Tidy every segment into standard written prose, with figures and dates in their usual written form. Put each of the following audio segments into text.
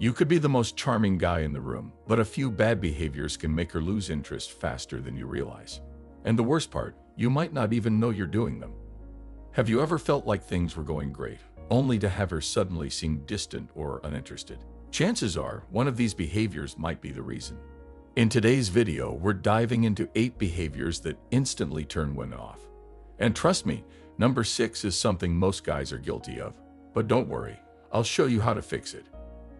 You could be the most charming guy in the room, but a few bad behaviors can make her lose interest faster than you realize. And the worst part, you might not even know you're doing them. Have you ever felt like things were going great, only to have her suddenly seem distant or uninterested? Chances are, one of these behaviors might be the reason. In today's video, we're diving into 8 behaviors that instantly turn women off. And trust me, number 6 is something most guys are guilty of. But don't worry, I'll show you how to fix it.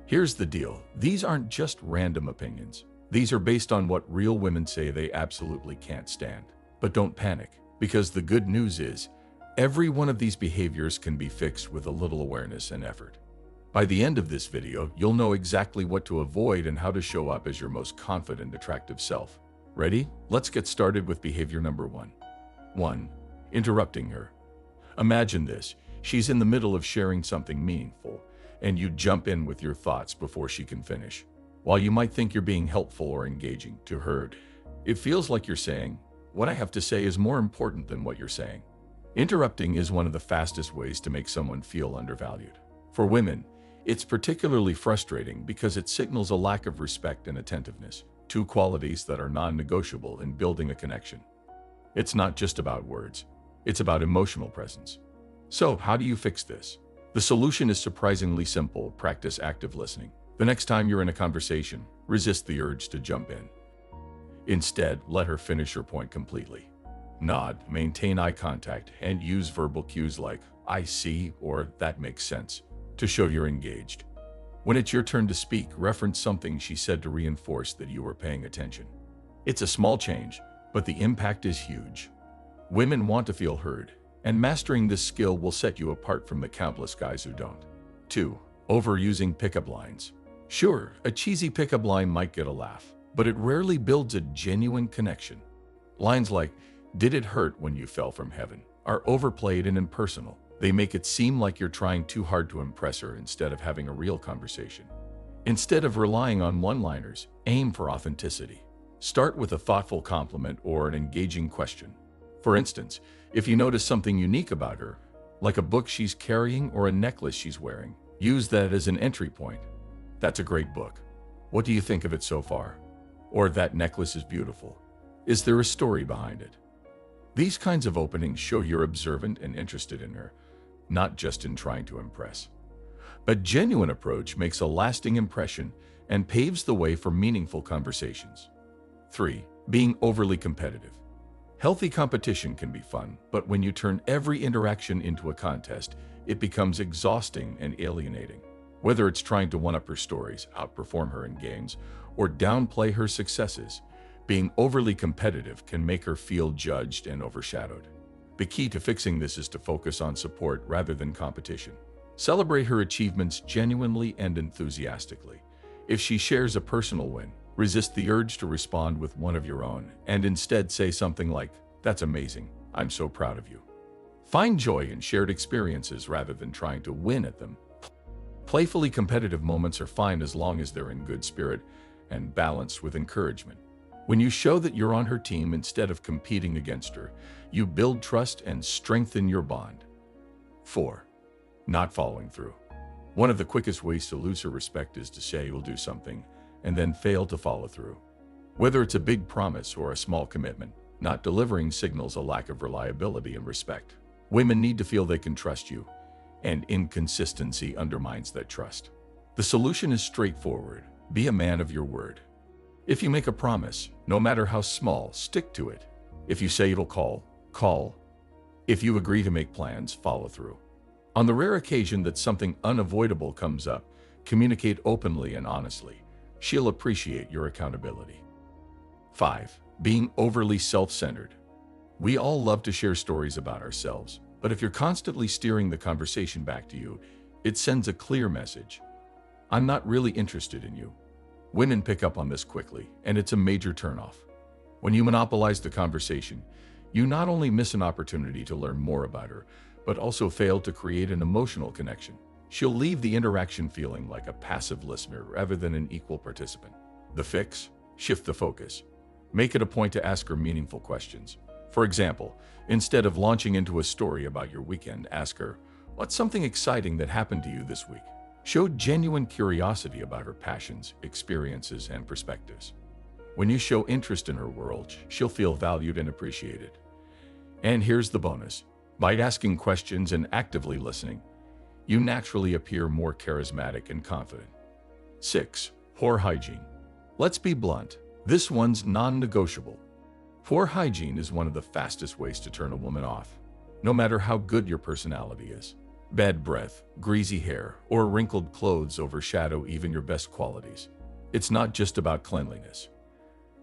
Here's the deal, these aren't just random opinions. These are based on what real women say they absolutely can't stand. But don't panic, because the good news is, every one of these behaviors can be fixed with a little awareness and effort. By the end of this video, you'll know exactly what to avoid and how to show up as your most confident, attractive self. Ready? Let's get started with behavior number 1. 1. Interrupting her. Imagine this, she's in the middle of sharing something meaningful, and you jump in with your thoughts before she can finish. While you might think you're being helpful or engaging, to her, it feels like you're saying, "What I have to say is more important than what you're saying." Interrupting is one of the fastest ways to make someone feel undervalued. For women, it's particularly frustrating because it signals a lack of respect and attentiveness, 2 qualities that are non-negotiable in building a connection. It's not just about words, it's about emotional presence. So, how do you fix this? The solution is surprisingly simple: practice active listening. The next time you're in a conversation, resist the urge to jump in. Instead, let her finish her point completely. Nod, maintain eye contact, and use verbal cues like, "I see," or "that makes sense," to show you're engaged. When it's your turn to speak, reference something she said to reinforce that you were paying attention. It's a small change, but the impact is huge. Women want to feel heard, and mastering this skill will set you apart from the countless guys who don't. 2. Overusing pickup lines. Sure, a cheesy pickup line might get a laugh, but it rarely builds a genuine connection. Lines like, "Did it hurt when you fell from heaven?" are overplayed and impersonal. They make it seem like you're trying too hard to impress her instead of having a real conversation. Instead of relying on one-liners, aim for authenticity. Start with a thoughtful compliment or an engaging question. For instance, if you notice something unique about her, like a book she's carrying or a necklace she's wearing, use that as an entry point. "That's a great book. What do you think of it so far?" Or, "That necklace is beautiful. Is there a story behind it?" These kinds of openings show you're observant and interested in her, not just in trying to impress. A genuine approach makes a lasting impression and paves the way for meaningful conversations. 3. Being overly competitive. Healthy competition can be fun, but when you turn every interaction into a contest, it becomes exhausting and alienating. Whether it's trying to one-up her stories, outperform her in games, or downplay her successes, being overly competitive can make her feel judged and overshadowed. The key to fixing this is to focus on support rather than competition. Celebrate her achievements genuinely and enthusiastically. If she shares a personal win, resist the urge to respond with one of your own, and instead say something like, "That's amazing, I'm so proud of you." Find joy in shared experiences rather than trying to win at them. Playfully competitive moments are fine as long as they're in good spirit and balanced with encouragement. When you show that you're on her team instead of competing against her, you build trust and strengthen your bond. 4. Not following through. One of the quickest ways to lose her respect is to say you'll do something and then fail to follow through. Whether it's a big promise or a small commitment, not delivering signals a lack of reliability and respect. Women need to feel they can trust you, and inconsistency undermines that trust. The solution is straightforward: be a man of your word. If you make a promise, no matter how small, stick to it. If you say you'll call, call. If you agree to make plans, follow through. On the rare occasion that something unavoidable comes up, communicate openly and honestly. She'll appreciate your accountability. 5. Being overly self-centered. We all love to share stories about ourselves, but if you're constantly steering the conversation back to you, it sends a clear message: "I'm not really interested in you." Women pick up on this quickly, and it's a major turnoff. When you monopolize the conversation, you not only miss an opportunity to learn more about her, but also fail to create an emotional connection. She'll leave the interaction feeling like a passive listener rather than an equal participant. The fix? Shift the focus. Make it a point to ask her meaningful questions. For example, instead of launching into a story about your weekend, ask her, "What's something exciting that happened to you this week?" Show genuine curiosity about her passions, experiences, and perspectives. When you show interest in her world, she'll feel valued and appreciated. And here's the bonus. By asking questions and actively listening, you naturally appear more charismatic and confident. 6. Poor hygiene. Let's be blunt. This one's non-negotiable. Poor hygiene is one of the fastest ways to turn a woman off, no matter how good your personality is. Bad breath, greasy hair, or wrinkled clothes overshadow even your best qualities. It's not just about cleanliness.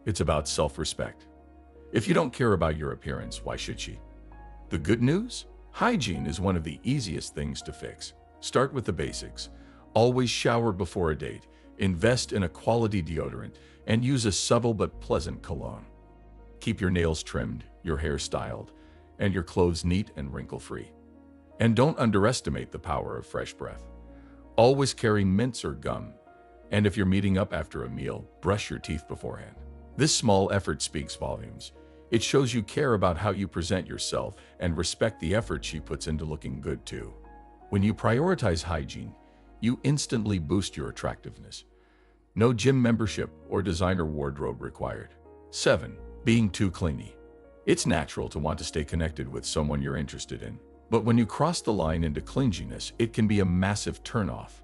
It's about self-respect. If you don't care about your appearance, why should she? The good news? Hygiene is one of the easiest things to fix. Start with the basics. Always shower before a date, invest in a quality deodorant, and use a subtle but pleasant cologne. Keep your nails trimmed, your hair styled, and your clothes neat and wrinkle-free. And don't underestimate the power of fresh breath. Always carry mints or gum, and if you're meeting up after a meal, brush your teeth beforehand. This small effort speaks volumes. It shows you care about how you present yourself and respect the effort she puts into looking good too. When you prioritize hygiene, you instantly boost your attractiveness. No gym membership or designer wardrobe required. 7. Being too clingy. It's natural to want to stay connected with someone you're interested in, but when you cross the line into clinginess, it can be a massive turnoff.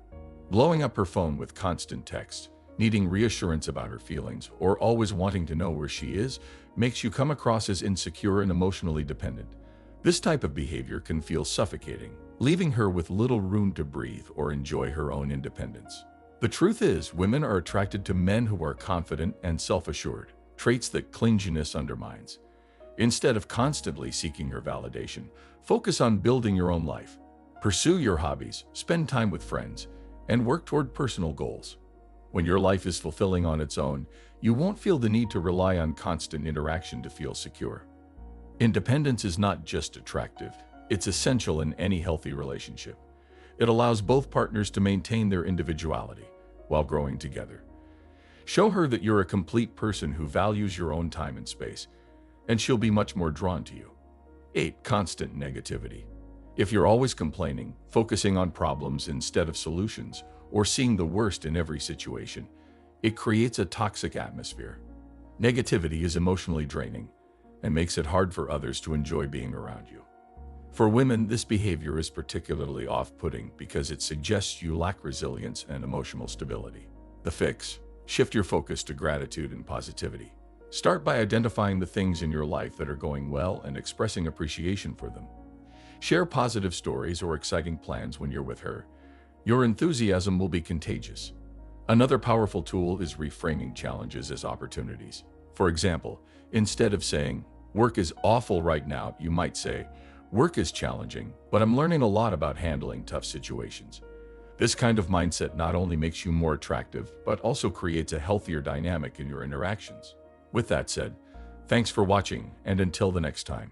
Blowing up her phone with constant texts, needing reassurance about her feelings, or always wanting to know where she is, makes you come across as insecure and emotionally dependent. This type of behavior can feel suffocating, leaving her with little room to breathe or enjoy her own independence. The truth is, women are attracted to men who are confident and self-assured, traits that clinginess undermines. Instead of constantly seeking her validation, focus on building your own life. Pursue your hobbies, spend time with friends, and work toward personal goals. When your life is fulfilling on its own, you won't feel the need to rely on constant interaction to feel secure. Independence is not just attractive, it's essential in any healthy relationship. It allows both partners to maintain their individuality while growing together. Show her that you're a complete person who values your own time and space, and she'll be much more drawn to you. 8. Constant negativity. If you're always complaining, focusing on problems instead of solutions, or seeing the worst in every situation, it creates a toxic atmosphere. Negativity is emotionally draining and makes it hard for others to enjoy being around you. For women, this behavior is particularly off-putting because it suggests you lack resilience and emotional stability. The fix: shift your focus to gratitude and positivity. Start by identifying the things in your life that are going well and expressing appreciation for them. Share positive stories or exciting plans when you're with her. Your enthusiasm will be contagious. Another powerful tool is reframing challenges as opportunities. For example, instead of saying, "Work is awful right now," you might say, "Work is challenging, but I'm learning a lot about handling tough situations." This kind of mindset not only makes you more attractive, but also creates a healthier dynamic in your interactions. With that said, thanks for watching, and until the next time.